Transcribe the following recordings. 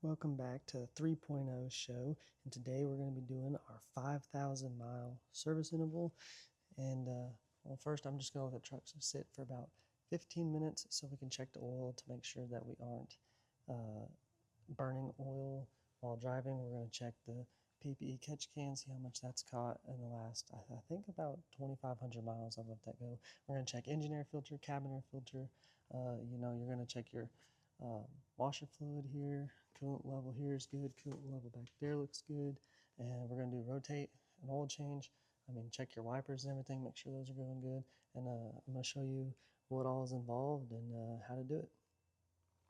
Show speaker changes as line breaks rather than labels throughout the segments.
Welcome back to the 3.0 show, and today we're going to be doing our 5,000 mile service interval. And well, first I'm just going to let the trucks sit for about 15 minutes so we can check the oil to make sure that we aren't burning oil while driving. We're going to check the PPE catch can, see how much that's caught in the last, I think about 2,500 miles I've let that go. We're going to check engine air filter, cabin air filter. You're going to check your washer fluid here, coolant level here is good, coolant level back there looks good, and we're going to do rotate and oil change. Check your wipers and everything, make sure those are going good, and I'm going to show you what all is involved and how to do it.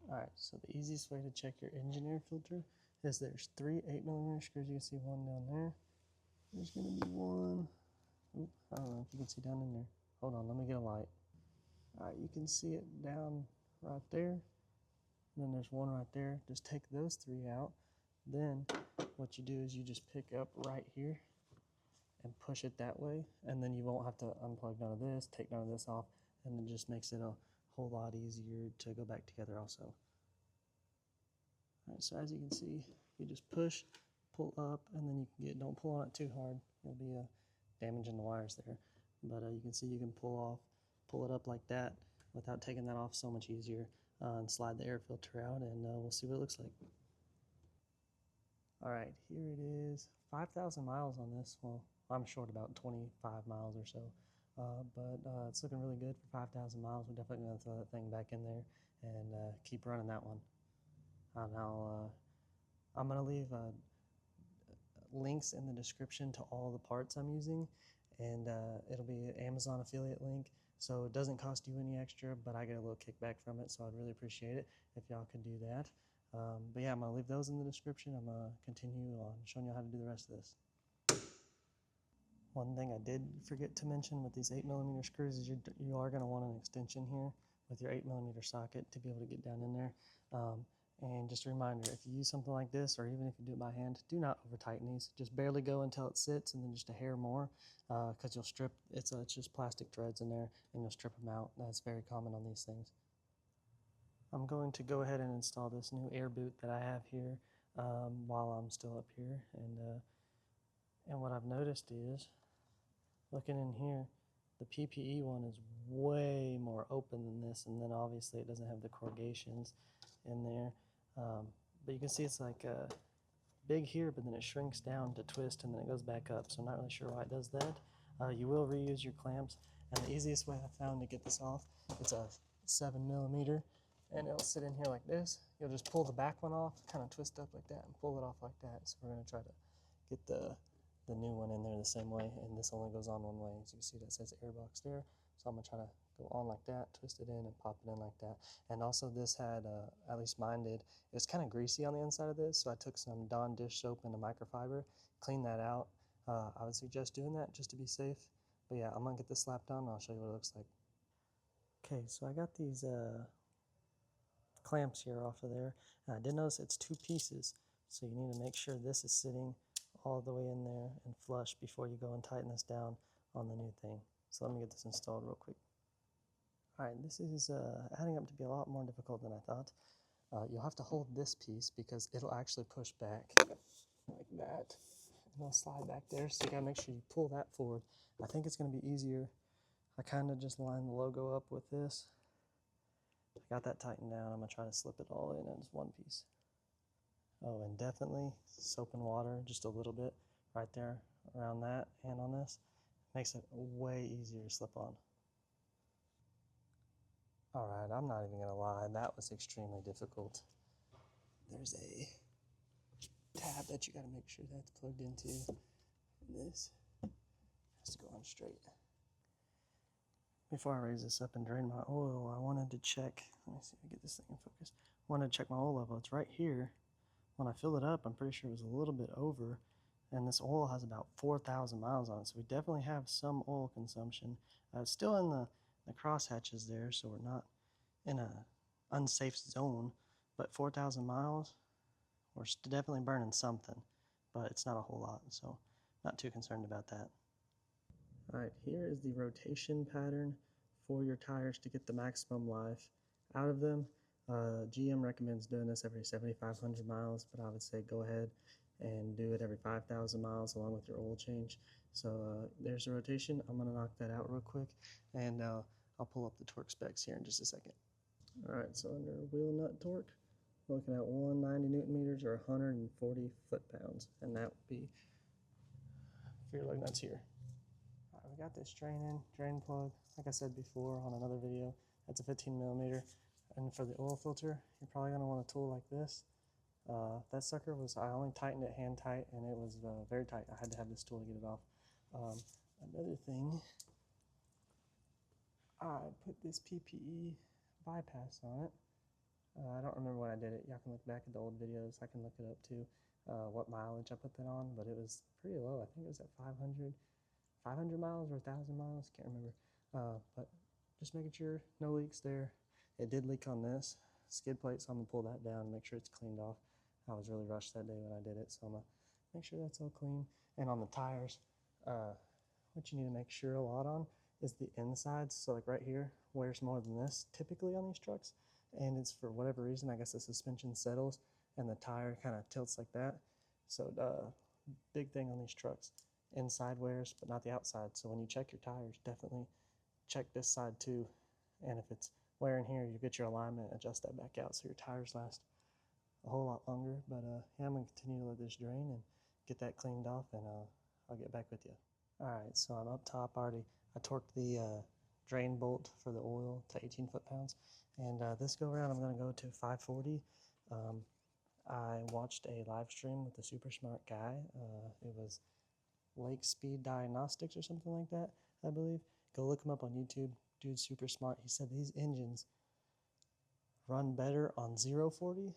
Alright, so the easiest way to check your engine air filter is there's 3 8mm screws. You can see one down there. There's going to be one, I don't know if you can see down in there. Hold on, let me get a light. Alright, you can see it down right there. And then there's one right there. Just take those 3 out. Then what you do is you just pick up right here and push it that way, and then you won't have to unplug none of this, take none of this off, and it just makes it a whole lot easier to go back together also. Alright, so as you can see, you just push, pull up, and then you can get, don't pull on it too hard, you'll be damaging the wires there. But you can see you can pull it up like that without taking that off, so much easier. And slide the air filter out, and we'll see what it looks like. Alright, here it is. 5,000 miles on this. Well, I'm short about 25 miles or so. But it's looking really good for 5,000 miles. We're definitely going to throw that thing back in there and keep running that one. Now, I'm going to leave links in the description to all the parts I'm using, and it'll be an Amazon affiliate link. So it doesn't cost you any extra, but I get a little kickback from it, so I'd really appreciate it if y'all could do that. But yeah, I'm going to leave those in the description. I'm going to continue on showing you how to do the rest of this. One thing I did forget to mention with these 8mm screws is you are going to want an extension here with your 8mm socket to be able to get down in there. And just a reminder, if you use something like this, or even if you do it by hand, do not over tighten these. Just barely go until it sits, and then just a hair more, because you'll strip, it's just plastic threads in there, and you'll strip them out. That's very common on these things. I'm going to go ahead and install this new air boot that I have here while I'm still up here. And what I've noticed is, looking in here, the PPE one is way more open than this, and then obviously it doesn't have the corrugations in there. But you can see it's like big here, but then it shrinks down to twist, and then it goes back up. So I'm not really sure why it does that. You will reuse your clamps, and the easiest way I found to get this off, it's a 7mm, and it'll sit in here like this. You'll just pull the back one off, kind of twist up like that, and pull it off like that. So we're going to try to get the new one in there the same way, and this only goes on one way. As you can see, that says airbox there. So I'm going to try to go on like that, twist it in, and pop it in like that. And also this had, at least mine did, it was kind of greasy on the inside of this, so I took some Dawn dish soap and a microfiber, cleaned that out. I would suggest doing that just to be safe. But yeah, I'm going to get this slapped on, and I'll show you what it looks like. Okay, so I got these clamps here off of there. And I did notice it's 2 pieces, so you need to make sure this is sitting all the way in there and flush before you go and tighten this down on the new thing. So let me get this installed real quick. Alright, this is adding up to be a lot more difficult than I thought. You'll have to hold this piece because it'll actually push back like that. And it'll slide back there, so you gotta make sure you pull that forward. I think it's going to be easier. I kind of just line the logo up with this. I got that tightened down. I'm going to try to slip it all in as one piece. Oh, and definitely soap and water, just a little bit right there around that and on this. Makes it way easier to slip on. Alright, I'm not even going to lie, that was extremely difficult. There's a tab that you got to make sure that's plugged into. And this has to go on straight. Before I raise this up and drain my oil, I wanted to check, let me see if I get this thing in focus. I wanted to check my oil level. It's right here. When I fill it up, I'm pretty sure it was a little bit over, and this oil has about 4,000 miles on it, so we definitely have some oil consumption. It's still in the cross hatches there, so we're not in a unsafe zone, but 4,000 miles, we're definitely burning something, but it's not a whole lot, so not too concerned about that. Alright, here is the rotation pattern for your tires to get the maximum life out of them. GM recommends doing this every 7,500 miles, but I would say go ahead and do it every 5,000 miles along with your oil change. So there's the rotation. I'm going to knock that out real quick, and I'll pull up the torque specs here in just a second. All right, so under wheel nut torque, we're looking at 190 newton meters or 140 foot-pounds, and that would be for your lug nuts here. All right, we got this drain plug. Like I said before on another video, that's a 15 millimeter. And for the oil filter, you're probably going to want a tool like this. That sucker was, I only tightened it hand tight, and it was very tight. I had to have this tool to get it off. Another thing, I put this PPE bypass on it. I don't remember when I did it. Y'all can look back at the old videos. I can look it up too, what mileage I put that on, but it was pretty low. I think it was at 500 miles or 1,000 miles. Can't remember. But just making sure no leaks there. It did leak on this skid plate, so I'm going to pull that down and make sure it's cleaned off. I was really rushed that day when I did it, so I'm going to make sure that's all clean. And on the tires, what you need to make sure a lot on is the insides. So like right here wears more than this typically on these trucks, and it's for whatever reason, I guess the suspension settles and the tire kind of tilts like that. So big thing on these trucks, inside wears but not the outside. So when you check your tires, definitely check this side too, and if it's wearing here, you get your alignment, adjust that back out so your tires last a whole lot longer. But yeah, I'm going to continue to let this drain and get that cleaned off, and I'll get back with you. Alright, so I'm up top already. I torqued the drain bolt for the oil to 18 foot-pounds, and this go around I'm going to go to 540. I watched a live stream with a super smart guy. It was Lake Speed Diagnostics or something like that, I believe. Go look him up on YouTube. Dude's super smart. He said these engines run better on 0-40,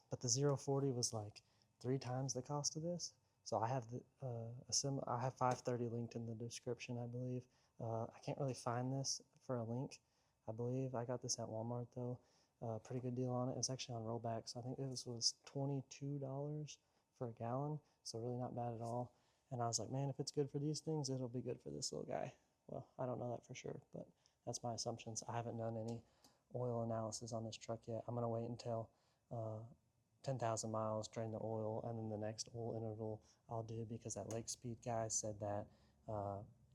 but the 0-40 was like 3 times the cost of this. So I have I have 530 linked in the description, I believe. I can't really find this for a link. I believe I got this at Walmart though. Pretty good deal on it. It's actually on rollback, so I think this was $22 for a gallon, so really not bad at all. And I was like, man, if it's good for these things, it'll be good for this little guy. Well, I don't know that for sure, but that's my assumptions. I haven't done any oil analysis on this truck yet. I'm going to wait until 10,000 miles, drain the oil, and then the next oil interval I'll do, because that Lake Speed guy said that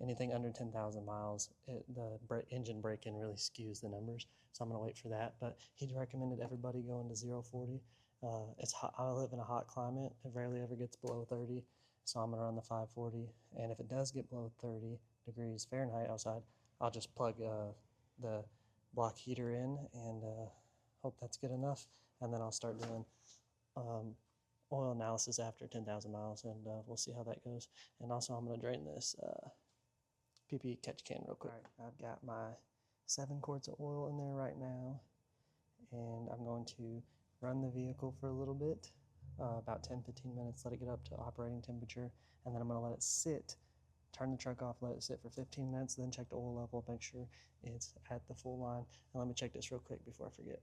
anything under 10,000 miles, the engine break-in really skews the numbers. So I'm going to wait for that. But he recommended everybody going to 0-40. It's hot. I live in a hot climate. It rarely ever gets below 30. So I'm going to run the 540. And if it does get below 30 degrees Fahrenheit outside, I'll just plug the block heater in and hope that's good enough. And then I'll start doing oil analysis after 10,000 miles, and we'll see how that goes. And also I'm going to drain this PP catch can real quick. All right, I've got my 7 quarts of oil in there right now, and I'm going to run the vehicle for a little bit, about 10-15 minutes, let it get up to operating temperature, and then I'm going to let it sit, turn the truck off, let it sit for 15 minutes, then check the oil level, make sure it's at the full line. And let me check this real quick before I forget.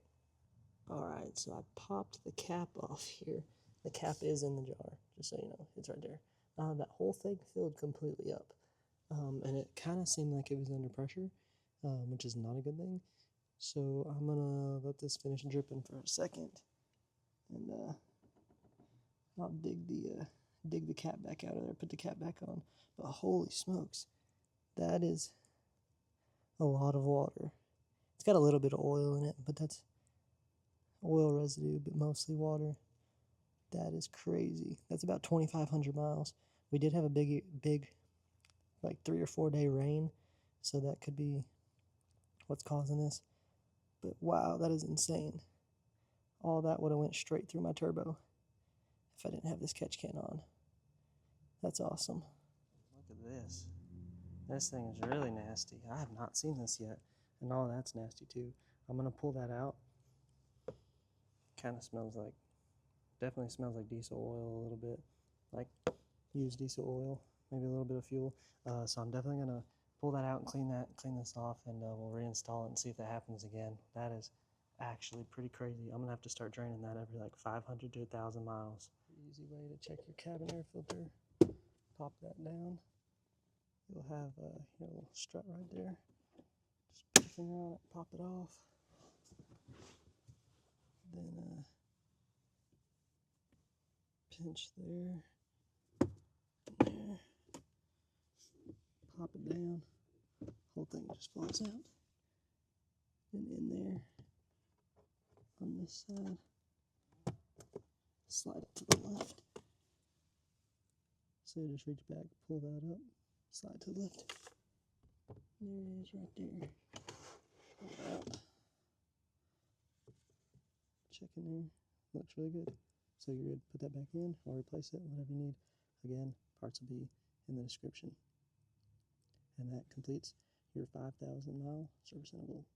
Alright, so I popped the cap off here. The cap is in the jar, just so you know, it's right there. That whole thing filled completely up, and it kind of seemed like it was under pressure, which is not a good thing. So I'm gonna let this finish dripping for a second, and I'll dig the cap back out of there, put the cap back on. But holy smokes, that is a lot of water. It's got a little bit of oil in it, but that's oil residue, but mostly water. That is crazy. That's about 2,500 miles. We did have a big, like 3 or 4 day rain, so that could be what's causing this. But wow, that is insane. All that would have went straight through my turbo if I didn't have this catch can on. That's awesome. Look at this. This thing is really nasty. I have not seen this yet, and all that's nasty too. I'm gonna pull that out. Kind of smells like, definitely smells like diesel oil a little bit, like used diesel oil, maybe a little bit of fuel. So I'm definitely gonna pull that out and clean this off, and we'll reinstall it and see if that happens again. That is actually pretty crazy. I'm gonna have to start draining that every like 500 to 1,000 miles. Easy way to check your cabin air filter. Pop that down. You'll have your little strut right there. Just put your finger on it, pop it off. Then pinch there, pop it down, whole thing just falls out. And in there, on this side, slide it to the left. So just reach back, pull that up, slide to the left. There it is right there. Pull it out. Check in there. Looks really good. So you're good. Put that back in or replace it, whatever you need. Again, parts will be in the description. And that completes your 5,000 mile service interval.